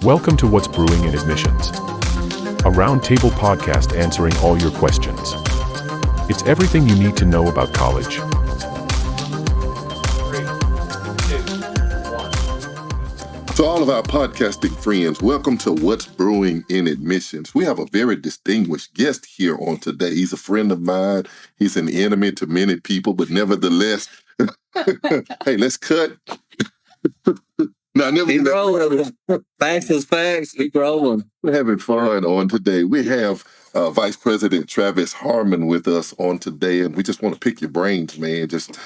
Welcome to What's Brewing in Admissions, a roundtable podcast answering all your questions. It's everything you need to know about college. 3, 2, 1. To all of our podcasting friends, welcome to What's Brewing in Admissions. We have a very distinguished guest here on today. He's a friend of mine. He's an enemy to many people, but nevertheless, hey, let's cut. Now, Keep rolling. Facts is facts. Keep rolling. We're having fun on today. We have Vice President Travis Harmon with us on today, and we just want to pick your brains, man, just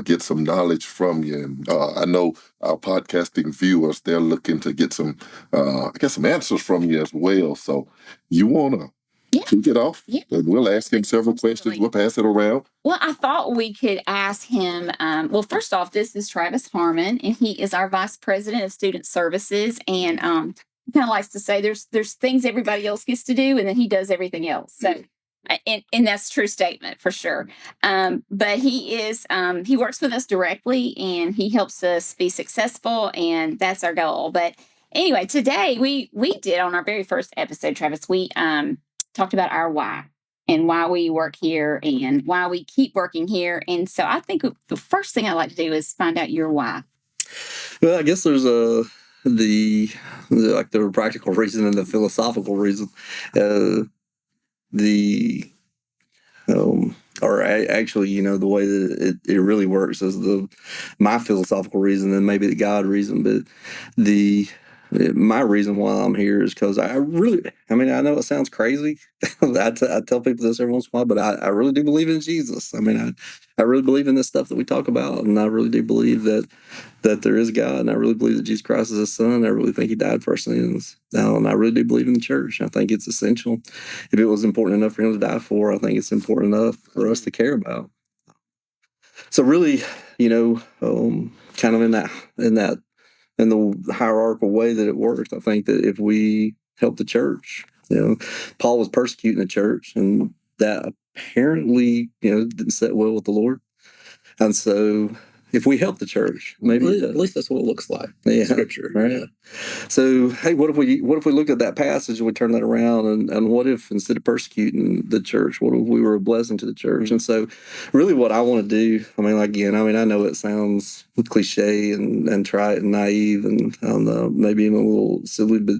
get some knowledge from you. And I know our podcasting viewers, they're looking to get some answers from you as well. So you want to kick it off? Yeah. And we'll ask him several questions. We'll pass it around. Well, I thought we could ask him, first off, this is Travis Harmon, and he is our Vice President of Student Services. And he kind of likes to say there's things everybody else gets to do, and then he does everything else. So, and that's a true statement for sure. But he works with us directly, and he helps us be successful, and that's our goal. But anyway, today we did on our very first episode, Travis, we talked about our why and why we work here and why we keep working here. And so I think the first thing I'd like to do is find out your why. Well, I guess there's the practical reason and the philosophical reason. Actually, the way that it really works is my philosophical reason and maybe the God reason, but my reason why I'm here is because I know it sounds crazy. I tell people this every once in a while, but I really do believe in Jesus. I mean, I really believe in this stuff that we talk about, and I really do believe that there is God, and I really believe that Jesus Christ is His Son. I really think He died for our sins. And I really do believe in the church. I think it's essential. If it was important enough for Him to die for, I think it's important enough for us to care about. So really, kind of in the hierarchical way that it works, I think that if we help the church, Paul was persecuting the church, and that apparently, didn't sit well with the Lord. And so if we help the church, maybe At least that's what it looks like. Yeah. Scripture. Right. Yeah. So, hey, what if we looked at that passage and we turn that around, and what if instead of persecuting the church, what if we were a blessing to the church? And so really what I want to do, I know it sounds cliche and trite and naive and maybe even a little silly, but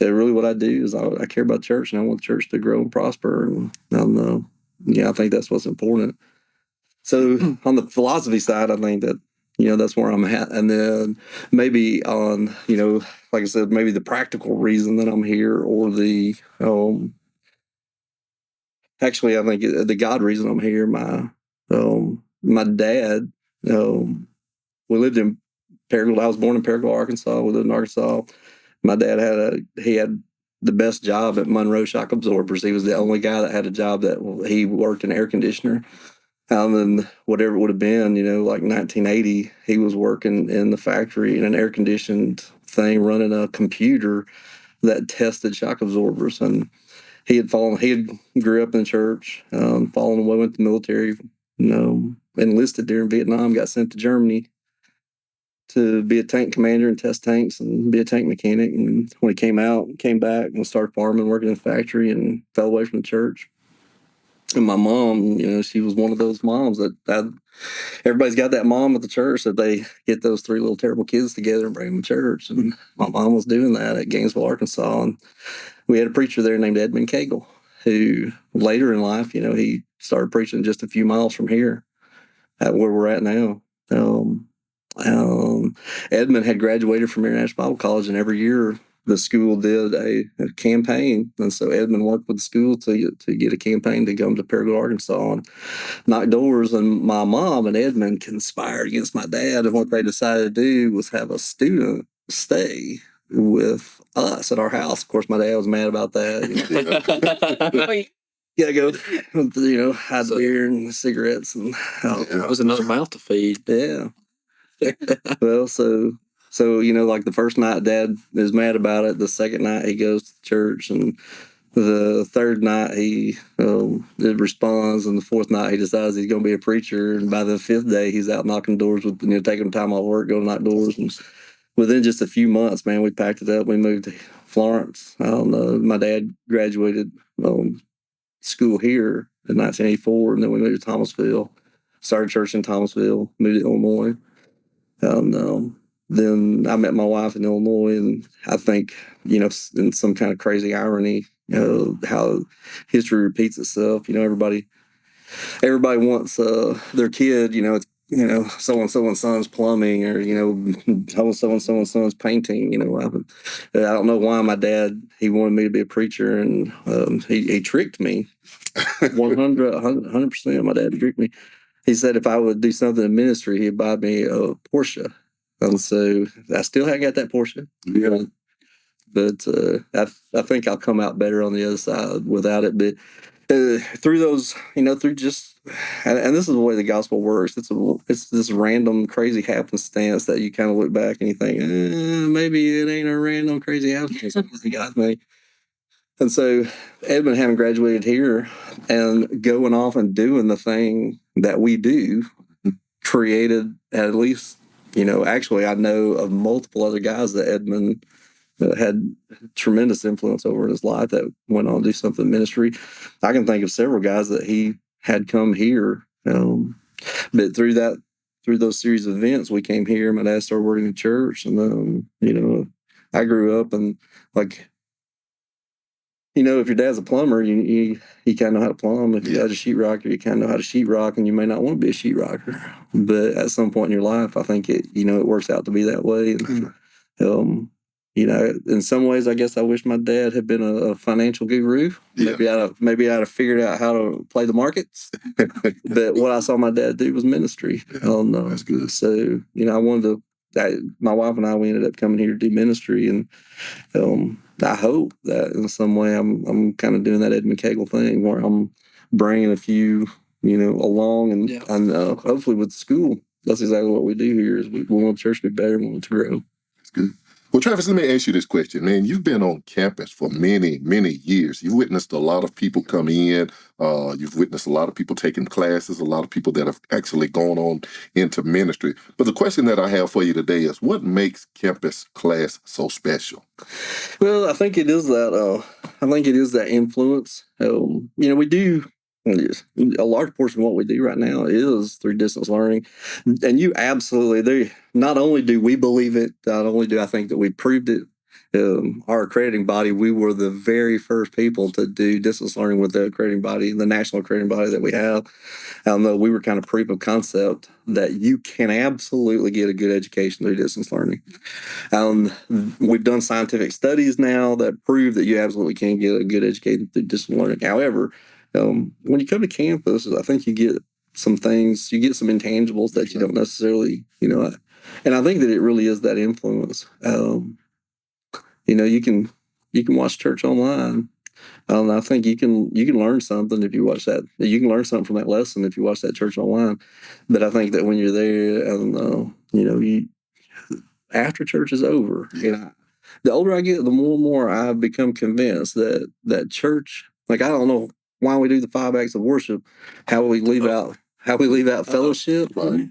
really what I do is I care about church, and I want the church to grow and prosper. And I think that's what's important. So on the philosophy side, I think that, that's where I'm at. And then maybe on, like I said, maybe the practical reason that I'm here, or I think the God reason I'm here, my dad, we lived in Paragould. I was born in Paragould, Arkansas. We lived in Arkansas. My dad had the best job at Monroe Shock Absorbers. He was the only guy that had a job that he worked in air conditioner. And whatever it would have been, like 1980, he was working in the factory in an air-conditioned thing, running a computer that tested shock absorbers. And he grew up in church, fallen away, went to the military, enlisted during Vietnam, got sent to Germany to be a tank commander and test tanks and be a tank mechanic. And when he came back and started farming, working in the factory, and fell away from the church. And my mom, she was one of those moms that everybody's got that mom at the church that they get those 3 little terrible kids together and bring them to church. And my mom was doing that at Gainesville, Arkansas. And we had a preacher there named Edmund Cagle, who later in life, he started preaching just a few miles from here at where we're at now. Edmund had graduated from International Bible College, and every year the school did a campaign, and so Edmund worked with the school to get a campaign to come to Paragould, Arkansas, and knock doors. And my mom and Edmund conspired against my dad, and what they decided to do was have a student stay with us at our house. Of course, my dad was mad about that. You gotta go, hide beer and cigarettes, and It was another mouth to feed. Yeah. Well, so like the first night, Dad is mad about it. The second night, he goes to church, and the third night, he responds, and the fourth night, he decides he's going to be a preacher. And by the fifth day, he's out knocking doors with, taking time off work, going to knock doors. And within just a few months, man, we packed it up. We moved to Florence. I don't know. My dad graduated school here in 1984, and then we moved to Thomasville. Started church in Thomasville, moved to Illinois. Then I met my wife in Illinois, and I think, in some kind of crazy irony, how history repeats itself. Everybody wants their kid, so-and-so's son's plumbing, or, so-and-so's son's painting. I don't know why my dad, he wanted me to be a preacher, and he tricked me 100%. My dad tricked me. He said if I would do something in ministry, he'd buy me a Porsche. And so I still haven't got that Porsche. Yeah. But I think I'll come out better on the other side without it. But through those, through just, and this is the way the gospel works. It's this random, crazy happenstance that you kind of look back and you think, maybe it ain't a random, crazy happenstance. Got me. And so Edmund, having graduated here and going off and doing the thing that we do, created at least, actually I know of multiple other guys that Edmund had tremendous influence over in his life that went on to do something in ministry. I can think of several guys that he had come here. But through those series of events, we came here. My dad started working in church, and I grew up and if your dad's a plumber, you kind of know how to plumb. If your dad's a sheetrocker, you kind of know how to sheetrock, and you may not want to be a sheetrocker. But at some point in your life, I think it works out to be that way. And, in some ways, I guess I wish my dad had been a financial guru. Yeah. Maybe I'd have figured out how to play the markets. But what I saw my dad do was ministry. That's good. So, I wanted to, my wife and I, we ended up coming here to do ministry, and I hope that in some way I'm kind of doing that Edmund Cagle thing where I'm bringing a few, along, and hopefully with the school, that's exactly what we do here. Is we want the church to be better, we want it to grow. That's good. Well, Travis, let me ask you this question, man. You've been on campus for many, many years. You've witnessed a lot of people come in. You've witnessed a lot of people taking classes, a lot of people that have actually gone on into ministry. But the question that I have for you today is, what makes campus class so special? Well, I think it is that. I think it is that influence. We do. A large portion of what we do right now is through distance learning. And you absolutely, not only do we believe it, not only do I think that we proved it, our accrediting body, we were the very first people to do distance learning with the accrediting body, the national accrediting body that we have. Although we were kind of proof of concept that you can absolutely get a good education through distance learning. We've done scientific studies now that prove that you absolutely can get a good education through distance learning. However, when you come to campus, I think you get some things, you get some intangibles that you don't necessarily, and I think that it really is that influence. You can watch church online. I think you can learn something if you watch that. You can learn something from that lesson if you watch that church online. But I think that when you're there, and after church is over, the older I get, the more and more I've become convinced that church, I don't know why we do the 5 acts of worship, how we leave out fellowship. Right.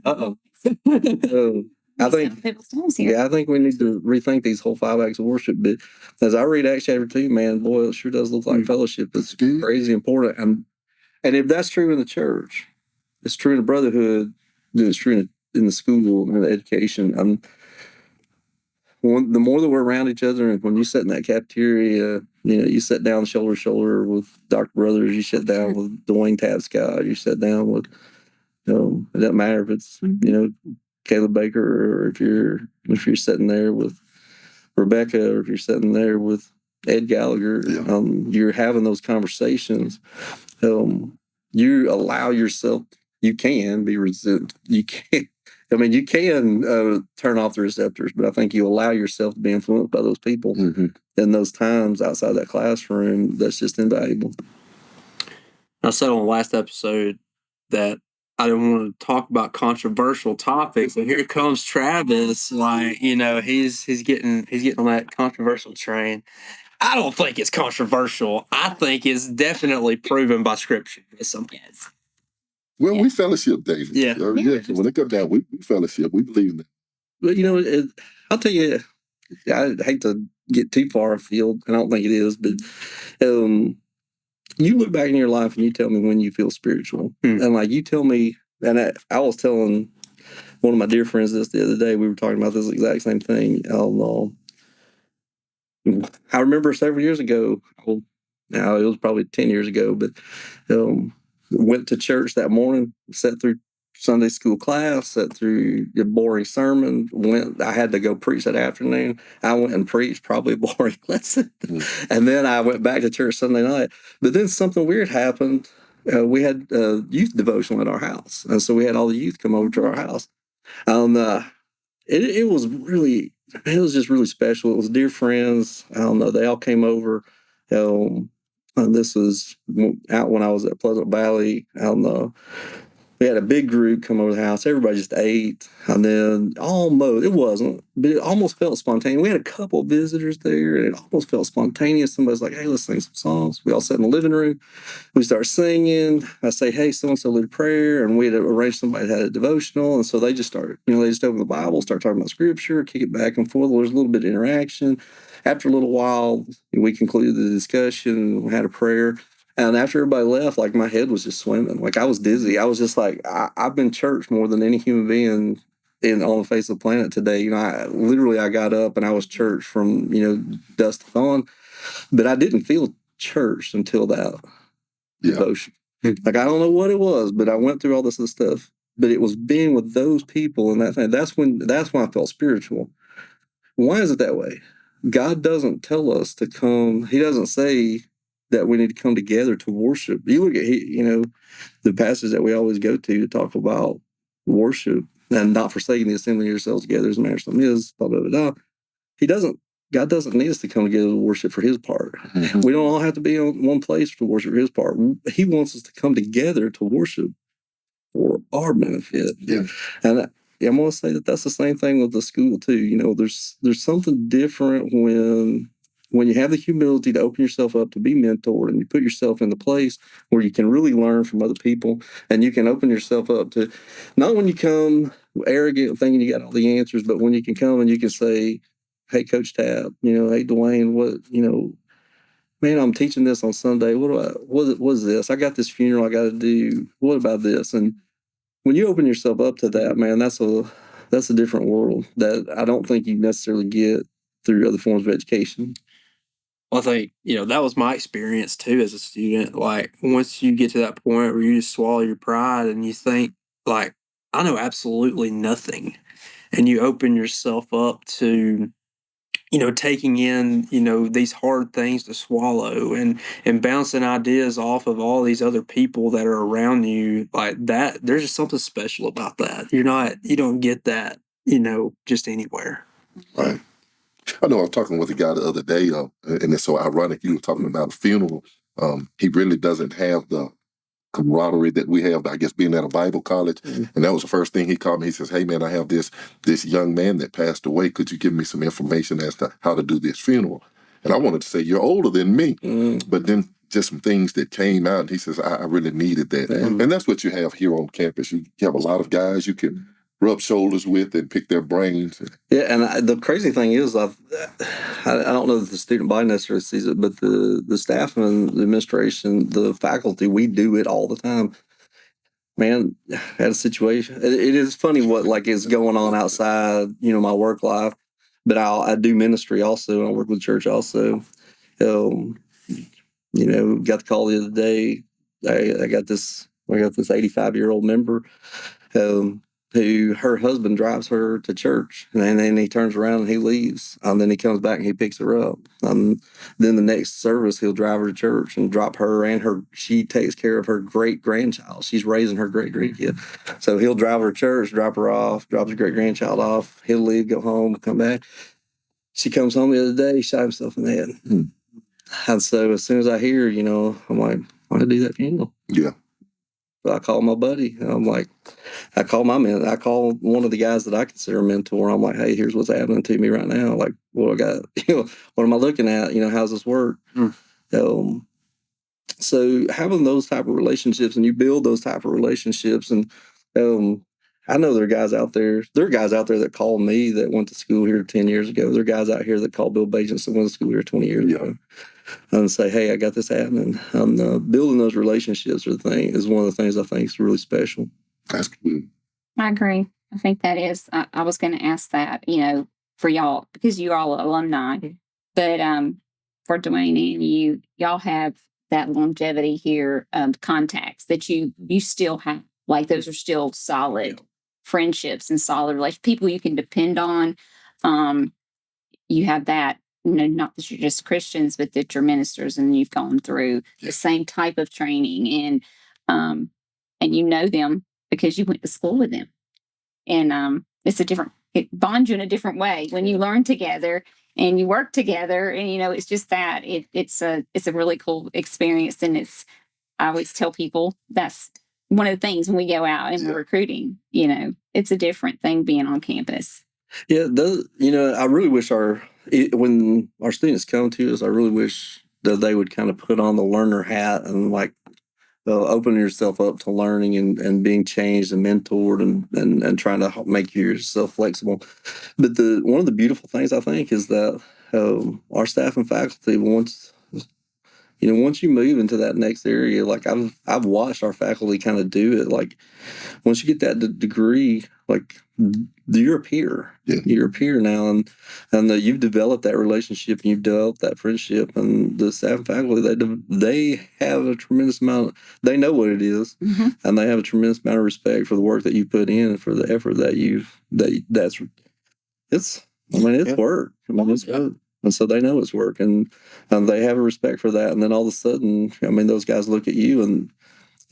I think we need to rethink these whole 5 acts of worship. But as I read Acts chapter 2, man, boy, it sure does look like fellowship. It's crazy important. And if that's true in the church, it's true in the brotherhood, it's true in the school and the education. The more that we're around each other, and when you sit in that cafeteria, you sit down shoulder to shoulder with Dr. Brothers, you sit down with Dwayne Tapscott, you sit down with, it doesn't matter if it's, Caleb Baker, or if you're sitting there with Rebecca, or if you're sitting there with Ed Gallagher, you're having those conversations. You allow yourself, you can be resistant. You can turn off the receptors, but I think you allow yourself to be influenced by those people in those times outside that classroom. That's just invaluable. I said on the last episode that I didn't want to talk about controversial topics, and here comes Travis. He's getting on that controversial train. I don't think it's controversial. I think it's definitely proven by Scripture. Yes. Well, we fellowship, David. Yeah. When it comes down, we fellowship. We believe in it. But I'll tell you, I hate to get too far afield, and I don't think it is, but you look back in your life and you tell me when you feel spiritual. And like you tell me, and I was telling one of my dear friends this the other day, we were talking about this exact same thing. I remember several years ago, now it was probably 10 years ago, but went to church that morning, sat through Sunday school class, sat through a boring sermon. I had to go preach that afternoon. I went and preached probably a boring lesson. And then I went back to church Sunday night. But then something weird happened. We had youth devotional at our house. And so we had all the youth come over to our house. It was just really special. It was dear friends. I don't know. They all came over. And this was out when I was at Pleasant Valley. I don't know. We had a big group come over the house. Everybody just ate. And then it wasn't, but it almost felt spontaneous. We had a couple of visitors there, and it almost felt spontaneous. Somebody's like, hey, let's sing some songs. We all sat in the living room. We start singing. I say, hey, so-and-so lead a prayer. And we had arranged somebody that had a devotional. And so they just started, they just opened the Bible, start talking about scripture, kick it back and forth. There was a little bit of interaction. After a little while, we concluded the discussion. We had a prayer. And after everybody left, like my head was just swimming. Like I was dizzy. I was just like, I've been church more than any human being on the face of the planet today. I got up and I was church from, dusk to dawn. But I didn't feel church until that devotion. Like I don't know what it was, but I went through all this other stuff. But it was being with those people and that thing. That's when I felt spiritual. Why is it that way? God doesn't tell us to come. He doesn't say that we need to come together to worship. You look at, the passage that we always go to talk about worship and not forsaking the assembly of yourselves together as a matter of some is, blah, blah, blah, blah. God doesn't need us to come together to worship for his part. Mm-hmm. We don't all have to be in one place to worship for his part. He wants us to come together to worship for our benefit. Yeah. And I'm going to say that that's the same thing with the school too. There's something different when you have the humility to open yourself up to be mentored and you put yourself in the place where you can really learn from other people and you can open yourself up to, not when you come arrogant thinking you got all the answers, but when you can come and you can say, hey, Coach Tab, hey, Dwayne, man, I'm teaching this on Sunday. What is this? I got this funeral I got to do. What about this? And when you open yourself up to that, man, that's a different world that I don't think you necessarily get through other forms of education. Well, I think, that was my experience too as a student. Like, once you get to that point where you just swallow your pride and you think, like, I know absolutely nothing. And you open yourself up to, taking in, these hard things to swallow and bouncing ideas off of all these other people that are around you like that. There's just something special about that. You don't get that, just anywhere. Right. I know I was talking with a guy the other day, and it's so ironic you were talking about a funeral. He really doesn't have the camaraderie that we have, I guess, being at a Bible college. Mm-hmm. And that was the first thing he called me. He says, hey, man, I have this young man that passed away. Could you give me some information as to how to do this funeral? And I wanted to say, you're older than me. Mm-hmm. But then just some things that came out, and he says, I really needed that. Mm-hmm. And that's what you have here on campus. You have a lot of guys you can rub shoulders with and pick their brains. Yeah, and the crazy thing is, I don't know that the student body necessarily sees it, but the staff and the administration, the faculty, we do it all the time. Man, I had a situation. It is funny what is going on outside, my work life, but I do ministry also. I work with church also. Got the call the other day. I got this 85-year-old member. Who her husband drives her to church, and then he turns around and he leaves, and then he comes back and he picks her up. Then the next service he'll drive her to church and drop her and she takes care of her great grandchild. She's raising her great grandkid, so he'll drive her to church, drop her off, drops her great grandchild off. He'll leave, go home, come back. She comes home the other day, he shot himself in the head. And so as soon as I hear, I'm like, why did I do that funeral? Yeah. I call my buddy. I'm like, I call one of the guys that I consider a mentor. I'm like, hey, here's what's happening to me right now. Like, what I got? What am I looking at? How's this work? So having those type of relationships, and you build those type of relationships, and I know there are guys out there. There are guys out there that call me that went to school here 10 years ago. There are guys out here that call Bill Bajents that went to school here 20 years ago, and say, "Hey, I got this happening." Building those relationships is one of the things I think is really special. That's cool. I agree. I think that is. I was going to ask that, for y'all, because you're all alumni, but for Dwayne and y'all have that longevity here, contacts that you still have. Like those are still solid friendships and solid relationships. People you can depend on. You have that. Not that you're just Christians, but that you're ministers and you've gone through the same type of training, and you know them because you went to school with them. And it bonds you in a different way when you learn together and you work together, and it's just that it's a really cool experience. And I always tell people that's one of the things when we go out and we're recruiting, it's a different thing being on campus. Yeah, I really wish when our students come to us, I really wish that they would kind of put on the learner hat and open yourself up to learning and being changed and mentored and trying to make yourself flexible. But one of the beautiful things I think is that our staff and faculty, once you move into that next area, like I've watched our faculty kind of do it. Like once you get that degree, like you're a peer. Yeah. You're a peer now, and you've developed that relationship and you've developed that friendship. And the staff and faculty, they have a tremendous amount. They know what it is, and they have a tremendous amount of respect for the work that you put in and for the effort that it's work. It's work. And so they know it's work, and they have a respect for that. And then all of a sudden, those guys look at you, and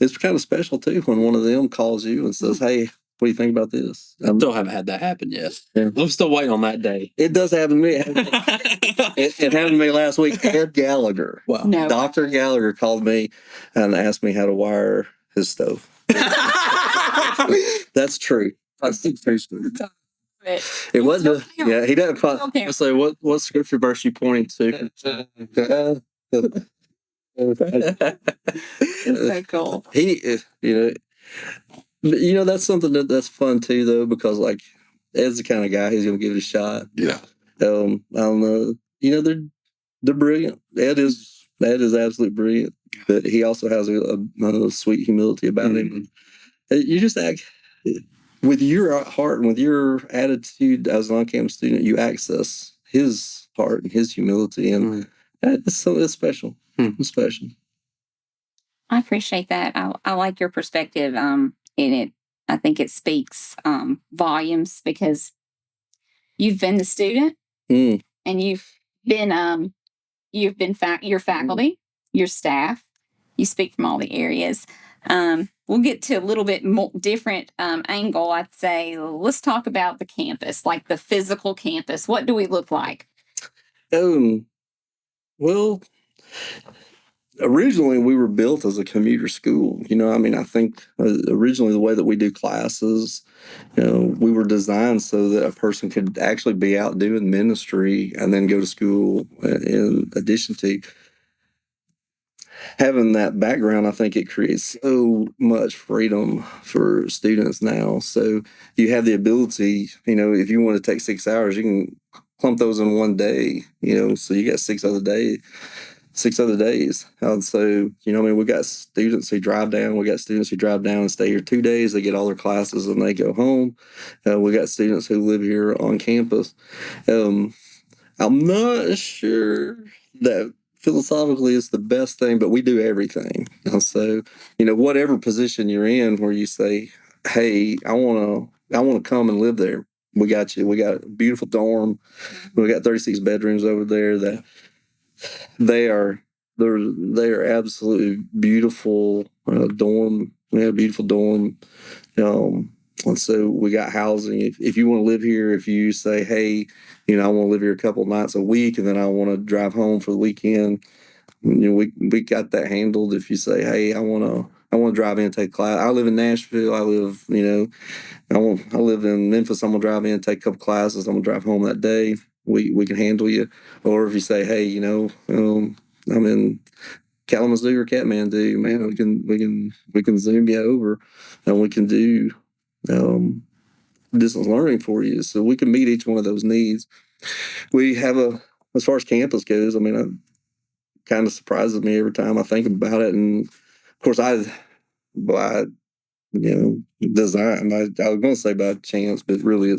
it's kind of special too when one of them calls you and says, "Hey, what do you think about this?" I still haven't had that happen yet. Yeah. I'm still waiting on that day. It does happen to me. It happened to me last week. Ed Gallagher, No. Dr. Gallagher called me and asked me how to wire his stove. That's true. That's true. It wasn't. Yeah, he doesn't. I say, what scripture verse you pointing to? It's so cool. That's something that's fun too, though, because like Ed's the kind of guy who's going to give it a shot. Yeah. I don't know. They're brilliant. Ed is absolutely brilliant, but he also has a sweet humility about him. You just act with your heart and with your attitude as an on-campus student. You access his heart and his humility, and it's special. It's special. I appreciate that. I like your perspective in it. I think it speaks volumes because you've been the student and you've been your faculty, your staff. You speak from all the areas. We'll get to a little bit more different angle. I'd say let's talk about the campus, like the physical campus. What do we look like? Well, originally we were built as a commuter school. I think originally the way that we do classes, we were designed so that a person could actually be out doing ministry and then go to school in addition to having that background. I think it creates so much freedom for students now. So you have the ability, if you want to take 6 hours, you can clump those in one day, so you got 6 other days. And so, we got students who drive down. We got students who drive down and stay here 2 days. They get all their classes and they go home. We got students who live here on campus. I'm not sure that philosophically is the best thing, but we do everything. And so, whatever position you're in where you say, "Hey, I want to come and live there," we got you. We got a beautiful dorm. We got 36 bedrooms over there that they are absolutely beautiful dorm. We have a beautiful dorm. And so we got housing. If you want to live here, if you say, "Hey, I want to live here a couple of nights a week and then I want to drive home for the weekend," we got that handled. If you say, "Hey, I want to drive in and take class." I live in Nashville. I live in Memphis. I'm gonna drive in and take a couple classes. I'm gonna drive home that day. We can handle you. Or if you say, "Hey, I'm in Kalamazoo or Kathmandu, man, we can Zoom you over, and we can do distance learning for you. So we can meet each one of those needs. We have as far as campus goes, I mean, it kind of surprises me every time I think about it. And of course, by design, I was going to say by chance, but really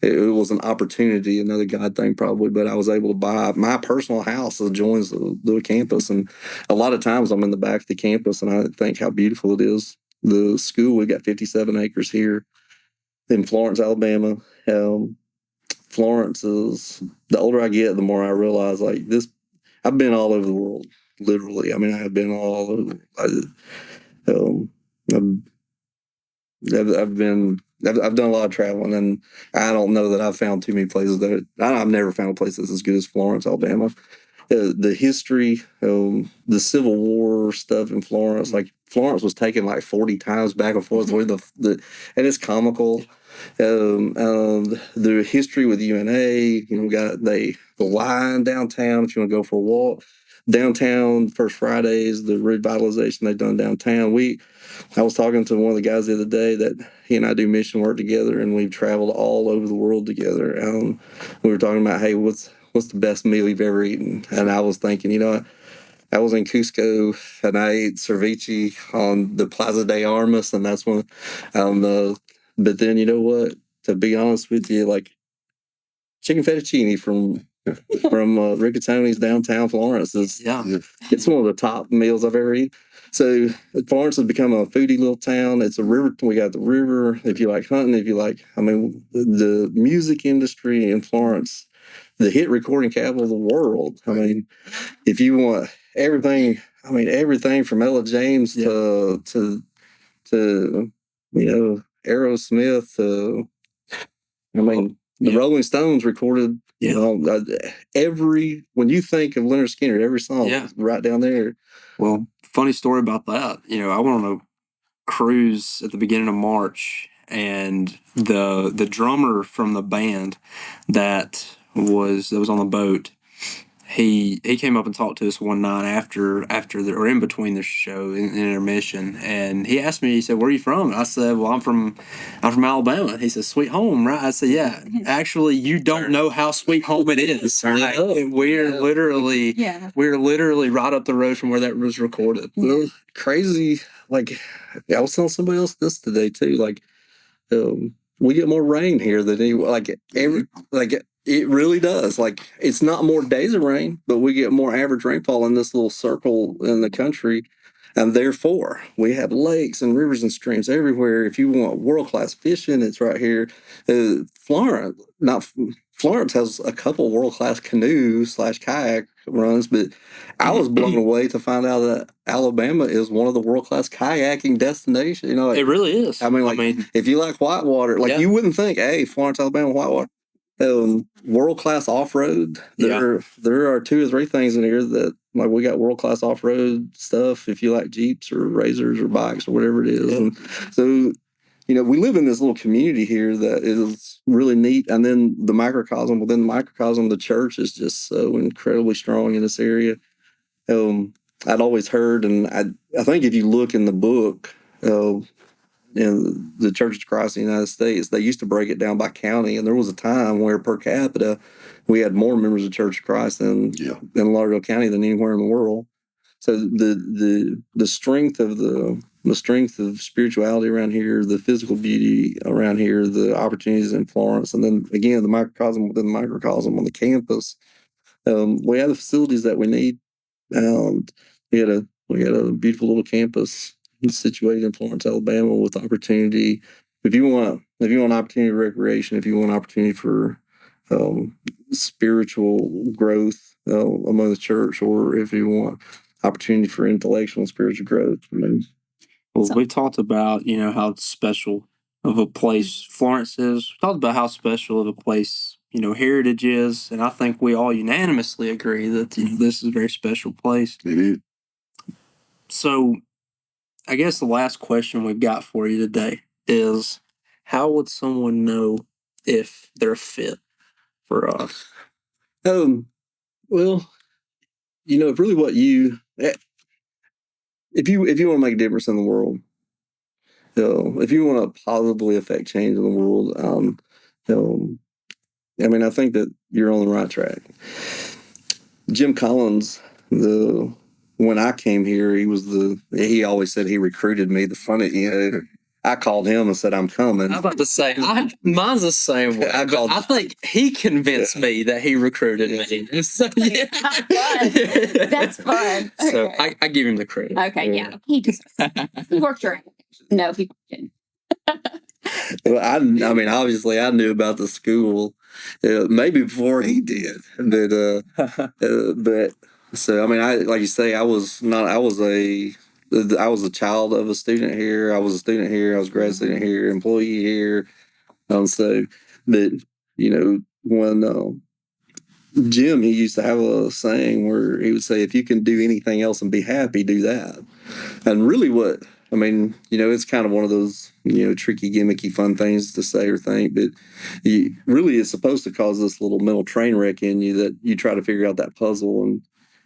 it was an opportunity, another God thing probably, but I was able to buy my personal house that adjoins the campus. And a lot of times I'm in the back of the campus and I think how beautiful it is. The school, we got 57 acres here in Florence, Alabama. Florence is, the older I get, the more I realize like this, I've been all over the world, literally. I mean, I have been all over. I've done a lot of traveling, and I don't know that I've found too many places I've never found a place that's as good as Florence, Alabama. The history, the Civil War stuff in Florence, like Florence was taken like 40 times back and forth with and it's comical. The history with UNA, got the line downtown if you want to go for a walk. Downtown, First Fridays, the revitalization they've done downtown. I was talking to one of the guys the other day that he and I do mission work together, and we've traveled all over the world together. We were talking about, hey, what's the best meal you've ever eaten? And I was thinking, I was in Cusco and I ate ceviche on the Plaza de Armas, and that's when, but then you know what? To be honest with you, like chicken fettuccine from Ricatoni's downtown Florence it's one of the top meals I've ever eaten. So Florence has become a foodie little town. It's a river. We got the river. If you like hunting, the music industry in Florence, the hit recording capital of the world. I mean, if you want everything, everything from Ella James to Aerosmith to, the Rolling Stones recorded, when you think of Leonard Skinner, every song is right down there. Well, funny story about that. I went on a cruise at the beginning of March, and the drummer from the band that was on the boat, he came up and talked to us one night after or in between the show in intermission, and he asked me, he said, "Where are you from?" And I said, "Well, I'm from Alabama." He said, "Sweet home, right?" I said, "Yeah, actually, you don't know how sweet home it is. Right? We're literally right up the road from where that was recorded." Well, crazy. Like I was telling somebody else this today too. Like we get more rain here than it really does. Like it's not more days of rain, but we get more average rainfall in this little circle in the country. And therefore, we have lakes and rivers and streams everywhere. If you want world-class fishing, it's right here. Florence has a couple world-class canoe/kayak runs, but I was blown away to find out that Alabama is one of the world-class kayaking destinations. It really is. If you like whitewater, you wouldn't think, hey, Florence, Alabama, whitewater. World-class off-road. There are 2 or 3 things in here that we got world-class off-road stuff if you like Jeeps or Razors or bikes or whatever it is. And so, we live in this little community here that is really neat. And then the microcosm within the microcosm, the church is just so incredibly strong in this area. I'd always heard, and I think if you look in the book, the Church of Christ in the United States, they used to break it down by county, and there was a time where per capita we had more members of Church of Christ in Lauderdale County than anywhere in the world. So the strength of spirituality around here, the physical beauty around here, the opportunities in Florence, and then again the microcosm within the microcosm on the campus. We have the facilities that we need. We had a beautiful little campus situated in Florence, Alabama, with opportunity. If you want opportunity for recreation, if you want opportunity for spiritual growth among the church, or if you want opportunity for intellectual and spiritual growth. We talked about how special of a place Florence is. We talked about how special of a place Heritage is, and I think we all unanimously agree that this is a very special place. It is. So, I guess the last question we've got for you today is, how would someone know if they're fit for us? Well, really what if you want to make a difference in the world, if you want to positively affect change in the world, I mean, I think that you're on the right track. Jim Collins, when I came here, he always said he recruited me. I called him and said, I'm coming. I'm about to say, mine's the same way. I think he convinced me that he recruited me. So, yeah. That's fun. So I give him the credit. Okay, yeah. He worked your No, he didn't. Well, I mean, obviously, I knew about the school maybe before he did, but so I mean, like you say, I was a child of a student here. I was a student here. I was a grad student here, employee here. So that when Jim, he used to have a saying where he would say, "If you can do anything else and be happy, do that." And really, it's kind of one of those tricky, gimmicky, fun things to say or think, but really it's supposed to cause this little mental train wreck in you that you try to figure out that puzzle.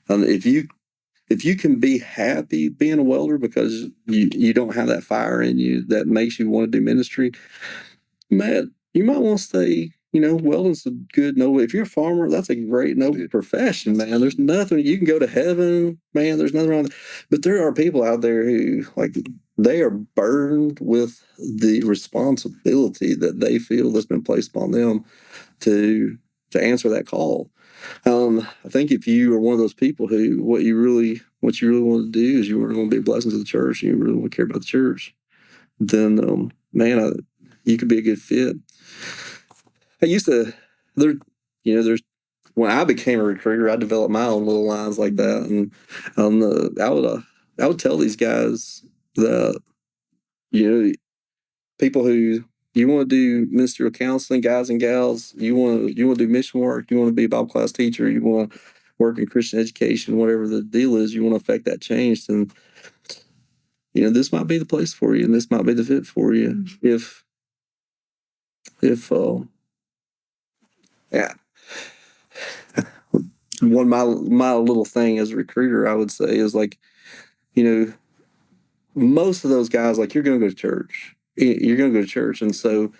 And if you can be happy being a welder because you don't have that fire in you that makes you want to do ministry, man, you might want to stay. Welding's a good noble. If you're a farmer, that's a great noble profession, man. There's nothing, you can go to heaven, man. There's nothing wrong with that. But there are people out there who, they are burdened with the responsibility that they feel that's been placed upon them to answer that call. I think if you are one of those people who what you really want to do is you want to be a blessing to the church, and you really want to care about the church, then you could be a good fit. I used to, there's when I became a recruiter, I developed my own little lines like that, and I would tell these guys that people who you want to do ministerial counseling, guys and gals, you want to do mission work, you want to be a Bible class teacher, you want to work in Christian education, whatever the deal is, you want to affect that change, then this might be the place for you, and this might be the fit for you. If yeah. One my little thing as a recruiter, I would say, is most of those guys, you're going to go to church. You're going to go to church, and so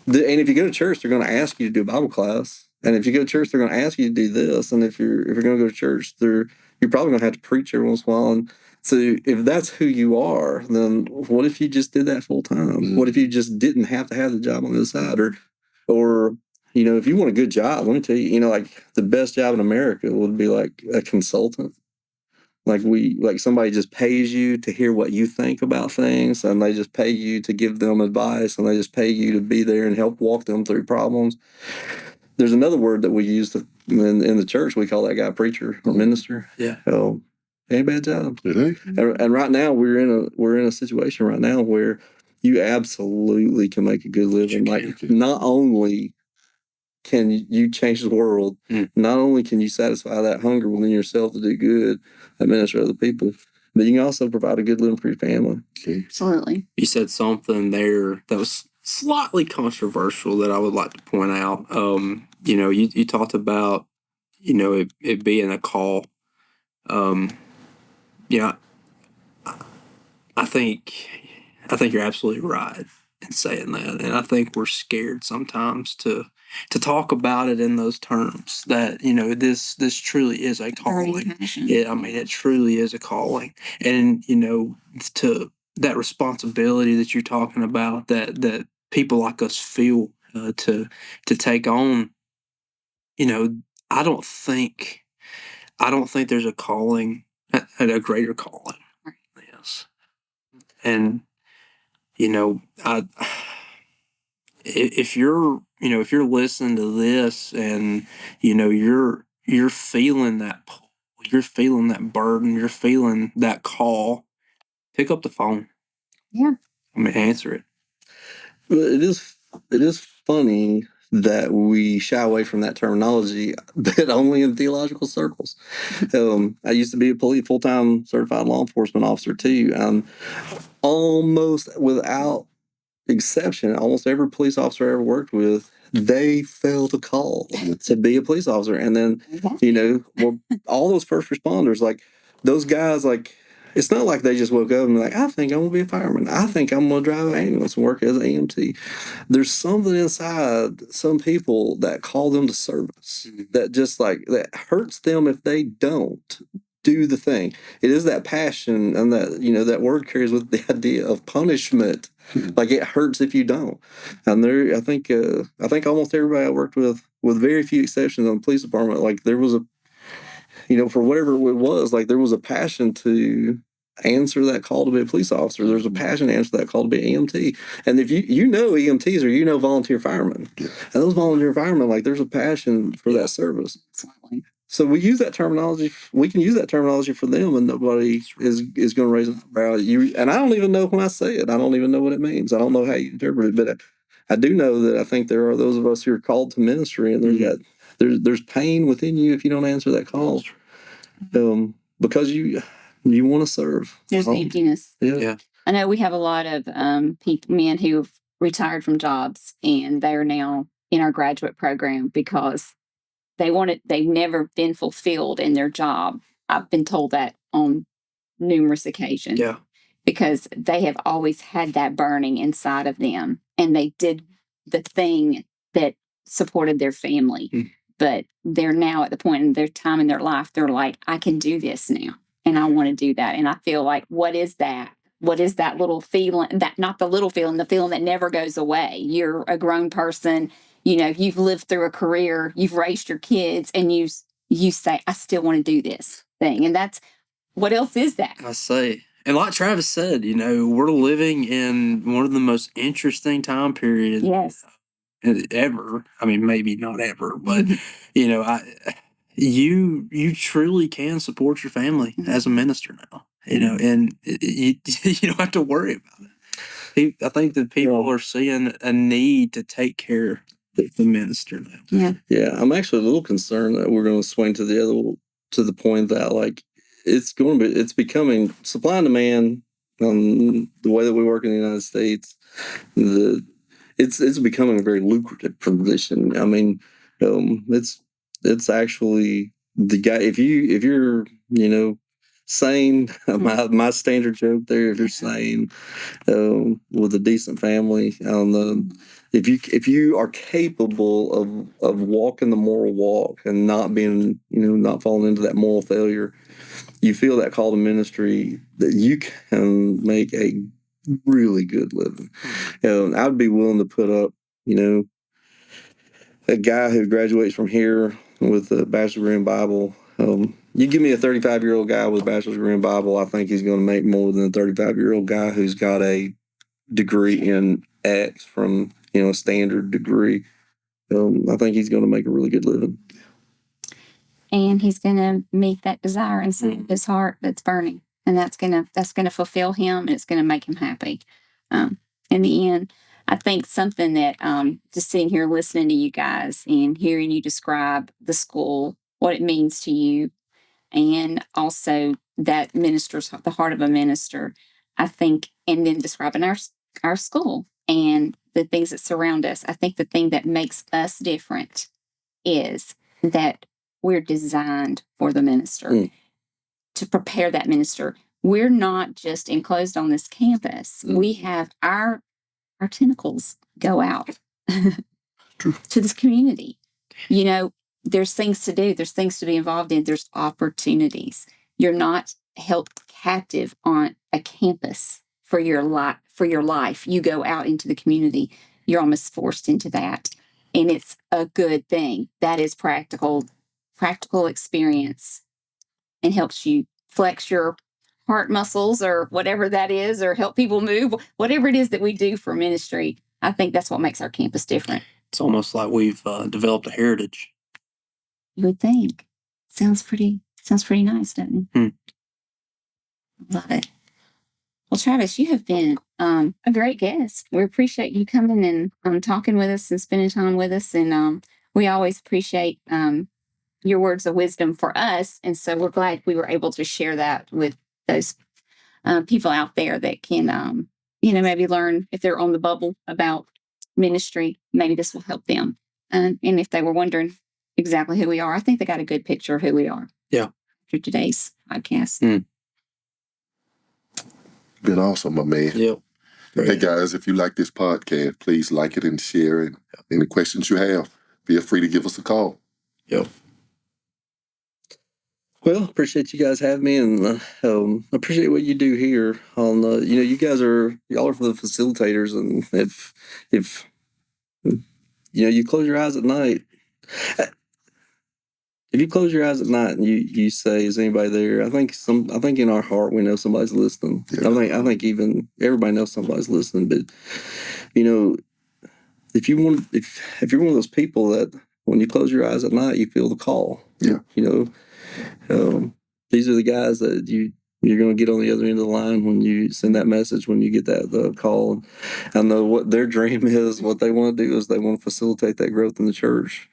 and if you go to church, they're going to ask you to do Bible class, and if you go to church, they're going to ask you to do this, and if you're going to go to church, you're probably going to have to preach every once in a while. And so if that's who you are, then what if you just did that full time? Mm-hmm. What if you just didn't have to have the job on the other side, or if you want a good job, let me tell you, the best job in America would be like a consultant. Somebody just pays you to hear what you think about things, and they just pay you to give them advice, and they just pay you to be there and help walk them through problems. There's another word that we use in the church. We call that guy preacher or minister. Yeah. Ain't a bad job. And right now we're in a situation right now where you absolutely can make a good living. Not only can you change the world, not only can you satisfy that hunger within yourself to do good and minister to other people, but you can also provide a good living for your family. Okay. Absolutely. You said something there that was slightly controversial that I would like to point out. You talked about, it being a call. I think you're absolutely right in saying that, and I think we're scared sometimes to talk about it in those terms. That this truly is a calling. It truly is a calling, and to that responsibility that you're talking about, that people like us feel to take on. I don't think there's a calling, a greater calling. Yes. And if you're listening to this and you're feeling that pull, you're feeling that burden, you're feeling that call, pick up the phone. Yeah. Answer it. Well, it is funny that we shy away from that terminology, but only in theological circles. I used to be a full-time certified law enforcement officer too. Almost without exception, almost every police officer I ever worked with, they felt a call to be a police officer. And then, all those first responders, those guys, it's not like they just woke up and be like, I think I'm going to be a fireman. I think I'm going to drive an ambulance and work as an EMT. There's something inside some people that call them to service that just like, that hurts them if they don't do the thing. It is that passion, and that, you know, that word carries with the idea of punishment. Like it hurts if you don't. And I think almost everybody I worked with very few exceptions on the police department, like there was a, you know, for whatever it was, like there was a passion to answer that call to be a police officer. There's a passion to answer that call to be an EMT. And if you know EMTs or you know volunteer firemen, and those volunteer firemen, like there's a passion for that service. So we use that terminology. We can use that terminology for them, and nobody is going to raise an eyebrow. And I don't even know when I say it. I don't even know what it means. I don't know how you interpret it, but I do know that I think there are those of us who are called to ministry, and there's pain within you if you don't answer that call, because you want to serve. There's emptiness. Yeah. I know we have a lot of men who've retired from jobs, and they are now in our graduate program because they've never been fulfilled in their job. I've been told that on numerous occasions. Yeah. Because they have always had that burning inside of them, and they did the thing that supported their family. But they're now at the point in their time in their life, they're like, I can do this now, and I want to do that. And I feel like, what is that? What is that little feeling, that not the little feeling, the feeling that never goes away? You're a grown person, you know, you've lived through a career, you've raised your kids, and you say, I still want to do this thing. And that's, what else is that? I say, and like Travis said, you know, we're living in one of the most interesting time periods ever. I mean, maybe not ever, but you know, you truly can support your family as a minister now. You know, and you don't have to worry about it. I think that people are seeing a need to take care of the minister now. Yeah. I'm actually a little concerned that we're going to swing to the point that like it's becoming supply and demand. The way that we work in the United States, it's becoming a very lucrative position. I mean, it's actually the guy. If you're, you know, sane, my standard joke there. If you're sane, with a decent family, if you are capable of walking the moral walk and not being, you know, not falling into that moral failure, you feel that call to ministry that you can make a really good living. And I'd be willing to put up, you know, a guy who graduates from here with a bachelor's degree in Bible. You give me a 35-year-old guy with a bachelor's degree in Bible, I think he's going to make more than a 35-year-old guy who's got a degree in X from, you know, a standard degree. I think he's going to make a really good living. And he's going to meet that desire inside his heart that's burning, and that's going to fulfill him, and it's going to make him happy. In the end, I think something that just sitting here listening to you guys and hearing you describe the school, what it means to you, and also that the heart of a minister, I think, and then describing our school and the things that surround us. I think the thing that makes us different is that we're designed for the minister, to prepare that minister. We're not just enclosed on this campus. We have our tentacles go out to this community. You know, there's things to do. There's things to be involved in. There's opportunities. You're not held captive on a campus for your life. You go out into the community. You're almost forced into that. And it's a good thing. That is practical experience, and helps you flex your heart muscles or whatever that is, or help people move, whatever it is that we do for ministry. I think that's what makes our campus different. It's almost like we've developed a heritage. You would think. Sounds pretty nice, doesn't it? Love it. Well, Travis, you have been a great guest. We appreciate you coming and talking with us and spending time with us. And we always appreciate your words of wisdom for us. And so we're glad we were able to share that with those people out there that can, maybe learn if they're on the bubble about ministry. Maybe this will help them. And if they were wondering exactly who we are, I think they got a good picture of who we are. Yeah. Through today's podcast. been awesome, my man. Yep. Hey, guys, if you like this podcast, please like it and share it. Any questions you have, feel free to give us a call. Yep. Well, appreciate you guys having me, and appreciate what you do here. On y'all are the facilitators, and if you close your eyes at night, if you close your eyes at night and you say, "Is anybody there?" I think in our heart we know somebody's listening. Yeah. I think even everybody knows somebody's listening. But if you're one of those people that when you close your eyes at night, you feel the call. Yeah. These are the guys that you're going to get on the other end of the line when you send that message, when you get that call. And I know what their dream is. What they want to do is they want to facilitate that growth in the church.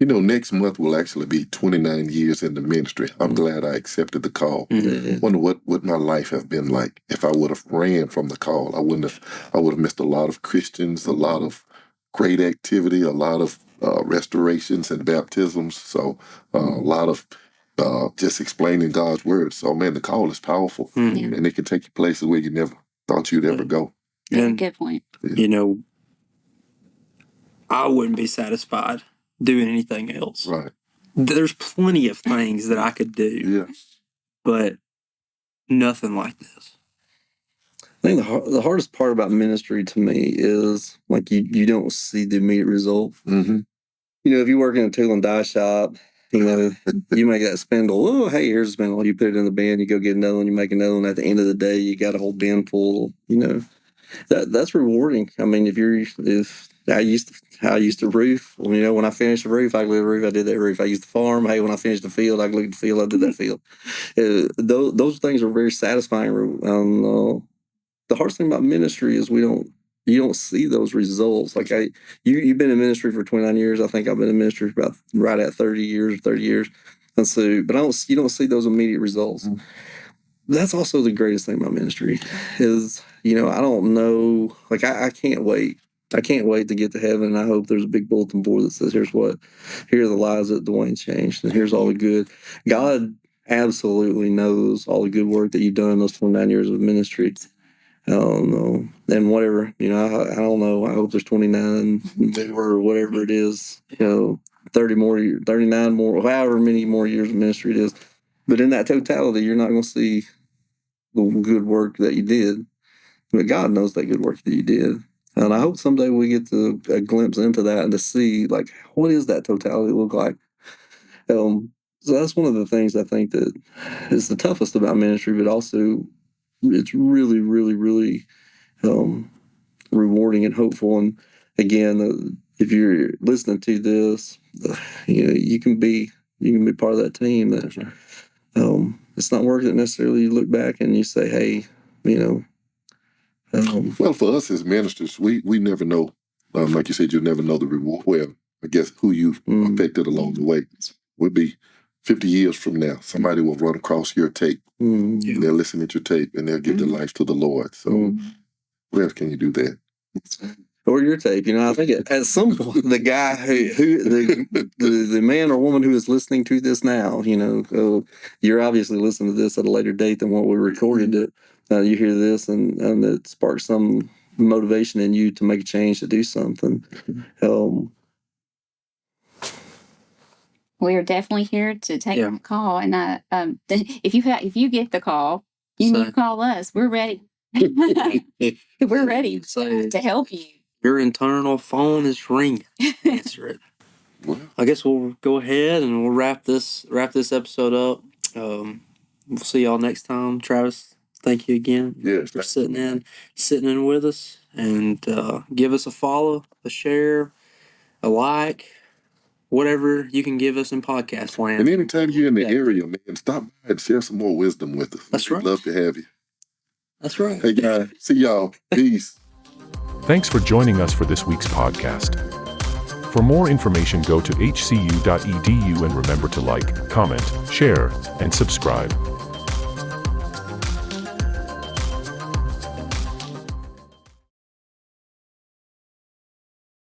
Next month will actually be 29 years in the ministry. I'm glad I accepted the call. Mm-hmm. Wonder what my life have been like if I would have ran from the call. I would have missed a lot of Christians, a lot of great activity, a lot of restorations and baptisms. So a lot of just explaining God's word. So man, the call is powerful, and it can take you places where you never thought you'd ever go. And good point. I wouldn't be satisfied doing anything else. Right. There's plenty of things that I could do. Yeah. But nothing like this. I think the hardest part about ministry to me is like you don't see the immediate result. Mm-hmm. If you work in a tool and die shop, you make that spindle. Oh, hey, here's a spindle. You put it in the bin. You go get another one. You make another one. At the end of the day, you got a whole bin full. That's rewarding. I mean, if I used to roof. When I finished the roof, I glued the roof. I did that roof. I used to farm. Hey, when I finished the field, I glued the field. I did that field. Those things are very satisfying. The hardest thing about ministry is you don't see those results. Like you've been in ministry for 29 years. I think I've been in ministry for about right at 30 years. And so, but you don't see those immediate results. Mm-hmm. That's also the greatest thing about ministry is, I don't know, like I can't wait. I can't wait to get to heaven. And I hope there's a big bulletin board that says, here are the lives that Dwayne changed. And here's all the good. God absolutely knows all the good work that you've done in those 29 years of ministry. I don't know. And whatever, I don't know. I hope there's 29 or whatever it is, 30 more, 39 more, however many more years of ministry it is. But in that totality, you're not going to see the good work that you did. But God knows that good work that you did. And I hope someday we get a glimpse into that and to see, like, what is that totality look like? So that's one of the things I think that is the toughest about ministry, but also it's really, really, really rewarding and hopeful. And again, if you're listening to this, you can be part of that team. That it's not work that necessarily you look back and you say, hey, well, for us as ministers, we never know. Like you said, you never know the reward. Well, I guess who you've affected along the way. We'll be 50 years from now. Somebody will run across your tape. And they'll listen to your tape and they'll give their life to the Lord. So where else can you do that? Or your tape, I think at some point the guy the man or woman who is listening to this now, you're obviously listening to this at a later date than what we recorded it. You hear this and it sparks some motivation in you to make a change, to do something. We are definitely here to take the call, and if you get the call, you need to call us. We're ready. We're ready to help you. Your internal phone is ringing. Answer it. Well, I guess we'll go ahead and we'll wrap this episode up. We'll see y'all next time. Travis, thank you again for sitting in with us, and give us a follow, a share, a like, whatever you can give us in podcast land. And anytime you're in the area, man, stop by and share some more wisdom with us. That's right. We'd love to have you. That's right. Hey, guys. See y'all. Peace. Thanks for joining us for this week's podcast. For more information, go to hcu.edu and remember to like, comment, share, and subscribe.